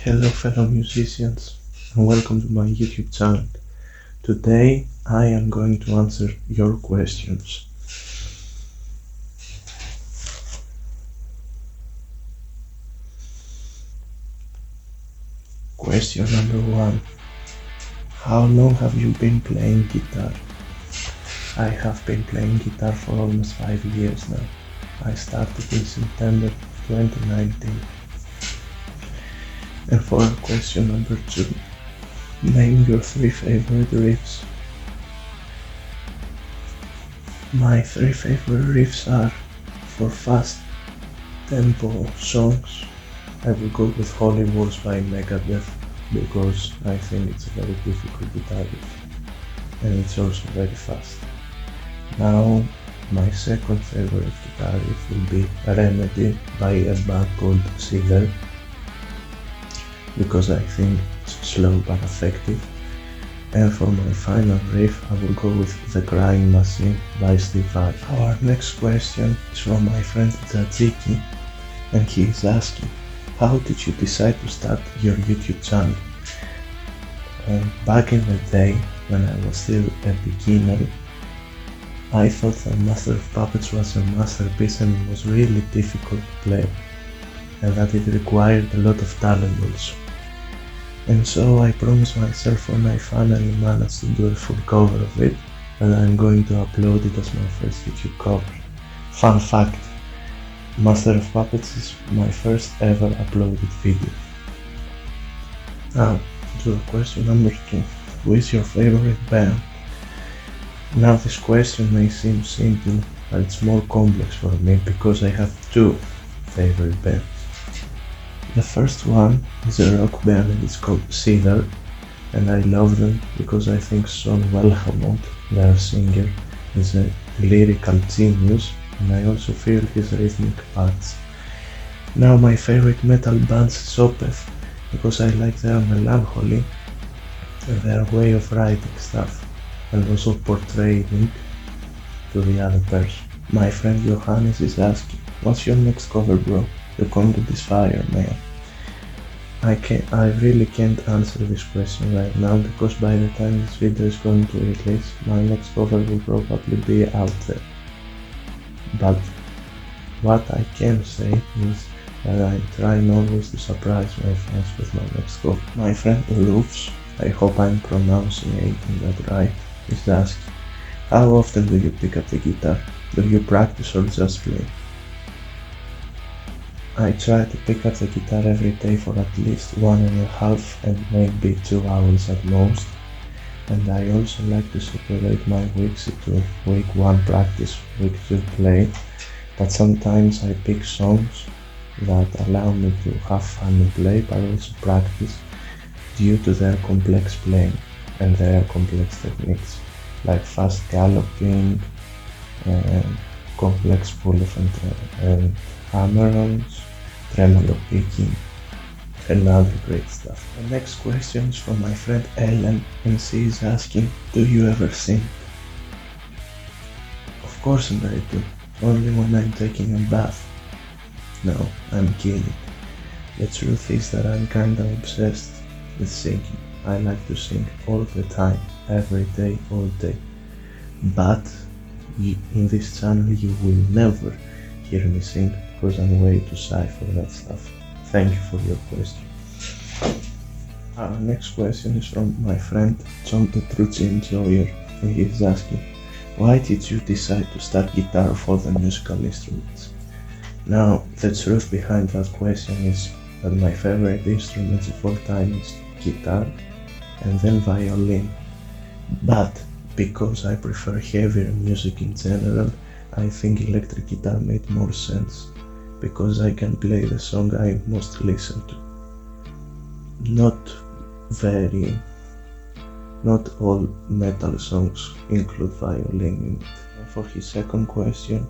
Hello fellow musicians and welcome to my YouTube channel. Today I am going to answer your questions. Question number 1. How long have you been playing guitar? I have been playing guitar for almost 5 years now. I started in September 2019. And for question number 2. Name your 3 favorite riffs. My 3 favorite riffs are, for fast tempo songs, I will go with Holy Wars by Megadeth because I think it's a very difficult guitar riff and it's also very fast. Now my second favorite guitar riff will be Remedy by a band called O.C.O.S because I think it's slow but effective. And for my final riff I will go with The Crying Machine by Steve Vai. Our next question is from my friend Tzatziki, and he is asking, how did you decide to start your YouTube channel? Back in the day, when I was still a beginner, I thought that Master of Puppets was a masterpiece and it was really difficult to play, and that it required a lot of talent also. And so I promised myself when I finally managed to do a full cover of it, that I'm going to upload it as my first YouTube cover. Fun fact, Master of Puppets is my first ever uploaded video. Now, to question number 2. Who is your favorite band? Now this question may seem simple, but it's more complex for me because I have 2 favorite bands. The first one is a rock band and it's called Cedar, and I love them because I think Son Welhamont, their singer, is a lyrical genius, and I also feel his rhythmic parts. Now my favorite metal band is O.C.O.S because I like their melancholy and their way of writing stuff and also portraying to the other person. My friend Johannes is asking, what's your next cover, bro? The content is fire, man. I really can't answer this question right now because by the time this video is going to release, my next cover will probably be out there. But what I can say is that I'm trying always to surprise my fans with my next cover. My friend Roofs, I hope I'm pronouncing that right, is asking, how often do you pick up the guitar? Do you practice or just play? I try to pick up the guitar every day for at least 1.5 and maybe 2 hours at most, and I also like to separate my weeks into week 1 practice, week 2 play, but sometimes I pick songs that allow me to have fun and play but also practice due to their complex playing and their complex techniques like fast galloping, complex pull-off and hammer-ons, tremolo picking, and other great stuff. The next question is from my friend Ellen, and she is asking, do you ever sing? Of course I do, only when I'm taking a bath. No, I'm kidding. The truth is that I'm kinda obsessed with singing. I like to sing all the time, every day, all day. But in this channel you will never hear me sing because I'm way too shy for that stuff. Thank you for your question. Our next question is from my friend John Petrucci Enjoyer, and he is asking, why did you decide to start guitar of all the musical instruments? Now, the truth behind that question is that my favorite instruments of all time is guitar and then violin. But because I prefer heavier music in general, I think electric guitar made more sense, because I can play the song I most listen to. Not all metal songs include violin in it. For his second question,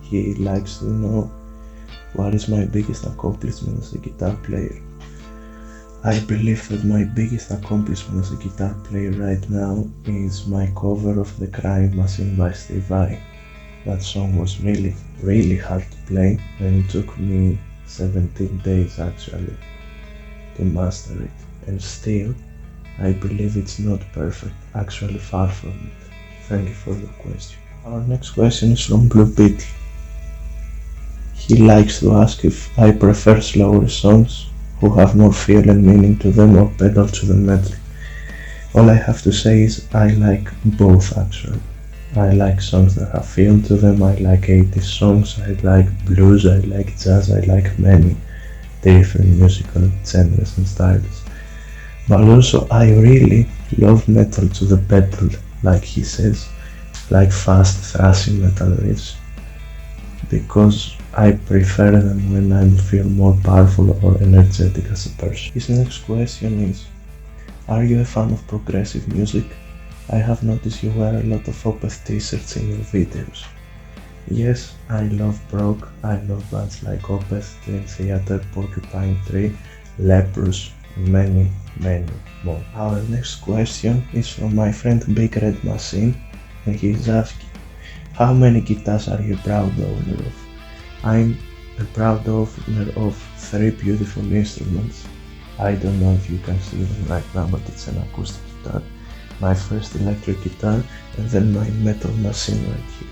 he likes to know what is my biggest accomplishment as a guitar player. I believe that my biggest accomplishment as a guitar player right now is my cover of The Crying Machine by Steve Vai. That song was really hard to play and it took me 17 days actually. to master it, and still I believe it's not perfect, actually far from it. Thank you for your question. Our next question is from Blue Beetle. He likes to ask if I prefer slower songs who have more feel and meaning to them or pedal to the metal. All I have to say is I like both actually. I like songs that have feel to them, I like 80s songs, I like blues, I like jazz, I like many different musical genres and styles. But also I really love metal to the pedal, like he says, like fast thrashing metal riffs, because I prefer them when I feel more powerful or energetic as a person. His next question is, are you a fan of progressive music? I have noticed you wear a lot of O.C.O.S t-shirts in your videos. Yes, I love prog, I love bands like O.C.O.S, Dream Theater, Porcupine Tree, Leprous, and many more. Our next question is from my friend Big Red Machine, and he is asking, how many guitars are you a proud owner of? I'm a proud owner of 3 beautiful instruments. I don't know if you can see them right now, but it's an acoustic guitar, my first electric guitar, and then my metal machine right here.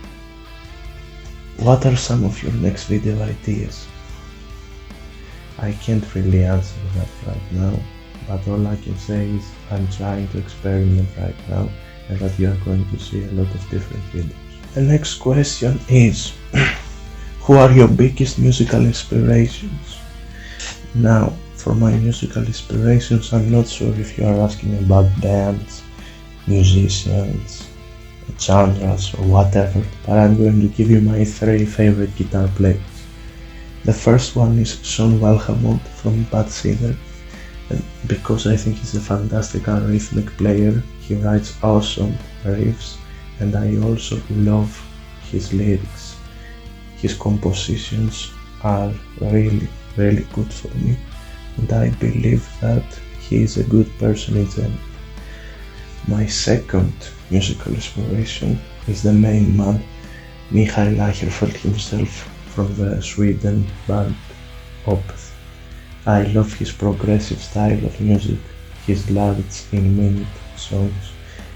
What are some of your next video ideas? I can't really answer that right now, but all I can say is I'm trying to experiment right now, and that you are going to see a lot of different videos. The next question is, who are your biggest musical inspirations? Now, for my musical inspirations, I'm not sure if you are asking about bands, musicians, genres or whatever, but I'm going to give you my 3 favorite guitar players. The first one is Sean Walhamont from Bad Singer, because I think he's a fantastic and rhythmic player. He writes awesome riffs, and I also love his lyrics. His compositions are really good for me, and I believe that he is a good person in general. My second musical inspiration is the main man, Michael Lagerfeld himself, from the Sweden band O.C.O.S. I love his progressive style of music, his large in-minute songs,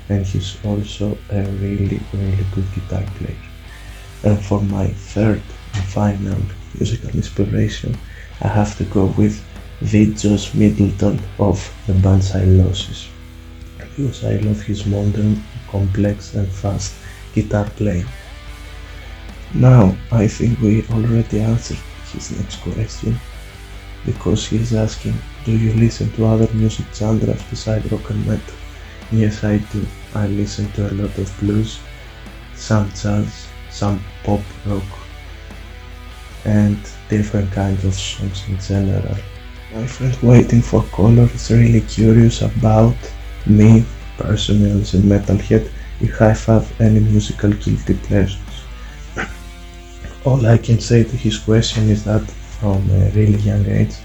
and he's also a really good guitar player. And for my third and final musical inspiration, I have to go with Josh Middleton of the band Silosis, because I love his modern, complex and fast guitar playing. Now, I think we already answered his next question, because he is asking, do you listen to other music genres besides rock and metal? Yes, I do. I listen to a lot of blues, some jazz, some pop rock, and different kinds of songs in general. My friend Waiting for Color is really curious about me personally as a metalhead, if I have any musical guilty pleasures. All I can say to his question is that from a really young age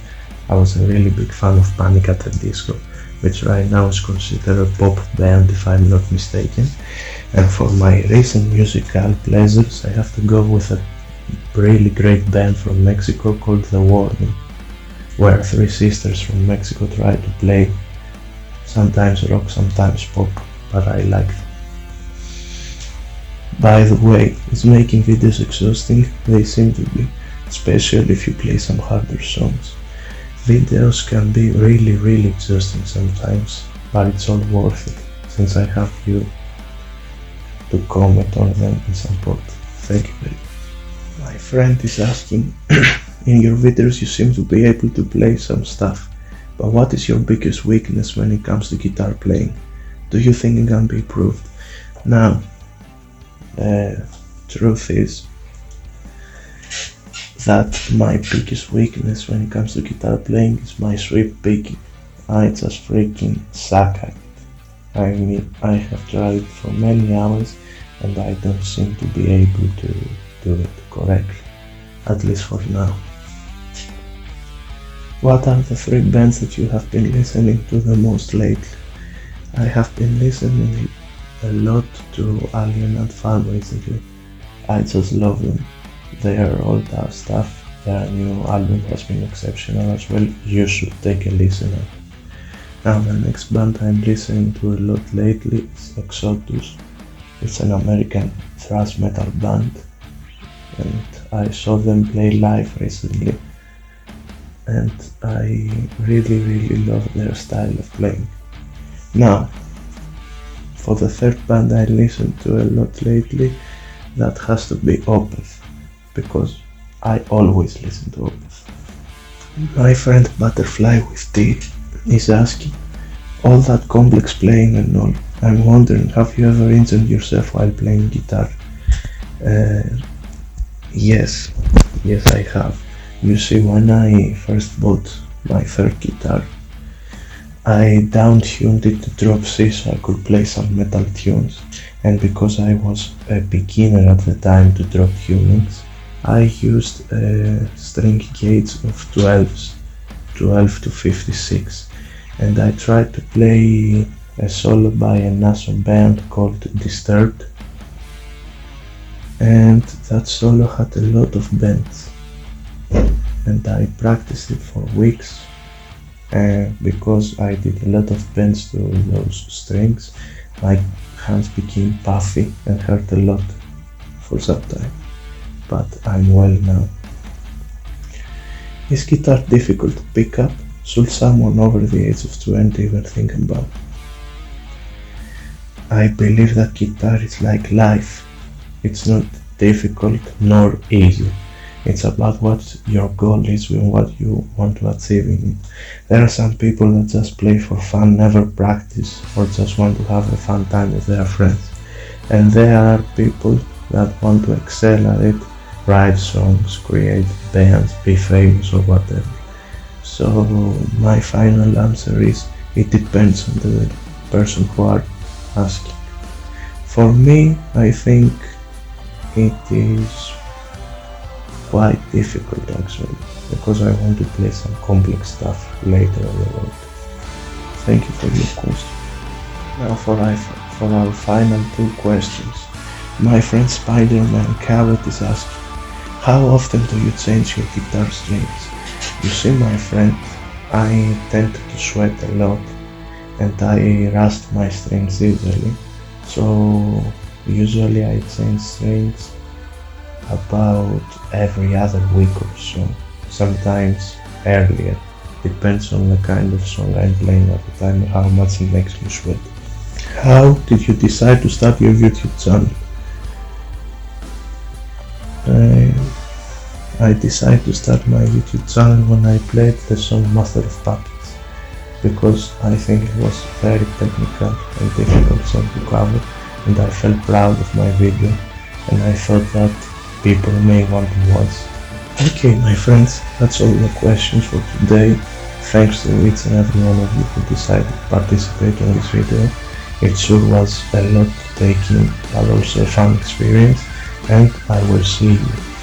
I was a really big fan of Panic at the Disco, which right now is considered a pop band if I'm not mistaken. And for my recent musical pleasures, I have to go with a really great band from Mexico called The Warning, where 3 sisters from Mexico try to play sometimes rock, sometimes pop, but I like them. By the way, is making videos exhausting? They seem to be, especially if you play some harder songs. Videos can be really exhausting sometimes, but it's all worth it, since I have you to comment on them and support. Thank you very much. My friend is asking, in your videos you seem to be able to play some stuff, but what is your biggest weakness when it comes to guitar playing? Do you think it can be improved? Now, truth is that my biggest weakness when it comes to guitar playing is my sweep picking. I just freaking suck at it. I mean, I have tried for many hours and I don't seem to be able to do it correctly, at least for now. What are the 3 bands that you have been listening to the most lately? I have been listening a lot to Alien and Farm recently. I just love them. They are all tough stuff, their new album has been exceptional as well. You should take a listen at. Now the next band I'm listening to a lot lately is O.C.O.S. It's an American thrash metal band, and I saw them play live recently, and I really love their style of playing. Now, for the third band I listened to a lot lately, that has to be O.C.O.S, because I always listen to O.C.O.S. My friend Butterfly with T is asking, all that complex playing and all, I'm wondering, have you ever injured yourself while playing guitar? Yes, I have. You see, when I first bought my third guitar, I down-tuned it to drop C so I could play some metal tunes, and because I was a beginner at the time to drop tunings, I used a string gauge of 12s, 12 to 56, and I tried to play a solo by an awesome band called Disturbed, and that solo had a lot of bends, and I practiced it for weeks. Because I did a lot of bends to those strings, my hands became puffy and hurt a lot for some time, but I'm well now. Is guitar difficult to pick up? Should someone over the age of 20 even think about? I believe that guitar is like life. It's not difficult nor easy. It's about what your goal is and what you want to achieve in it. There are some people that just play for fun, never practice, or just want to have a fun time with their friends. And there are people that want to excel at it, write songs, create bands, be famous or whatever. So my final answer is, it depends on the person who are asking. For me, I think it is quite difficult actually, because I want to play some complex stuff later on the road. Thank you for your question. Now for our final two questions. My friend Spider-Man Carrot is asking, how often do you change your guitar strings? You see, my friend, I tend to sweat a lot and I rust my strings easily, so usually I change strings about every other week or so, sometimes earlier, depends on the kind of song I'm playing at the time and how much it makes me sweat. How did you decide to start your YouTube channel? I decided to start my YouTube channel when I played the song Master of Puppets, because I think it was very technical and difficult song to cover, and I felt proud of my video, and I thought that people may want to watch. Okay, my friends, that's all the questions for today. Thanks to each and every one of you who decided to participate in this video. It sure was a lot to take in, but also a fun experience, and I will see you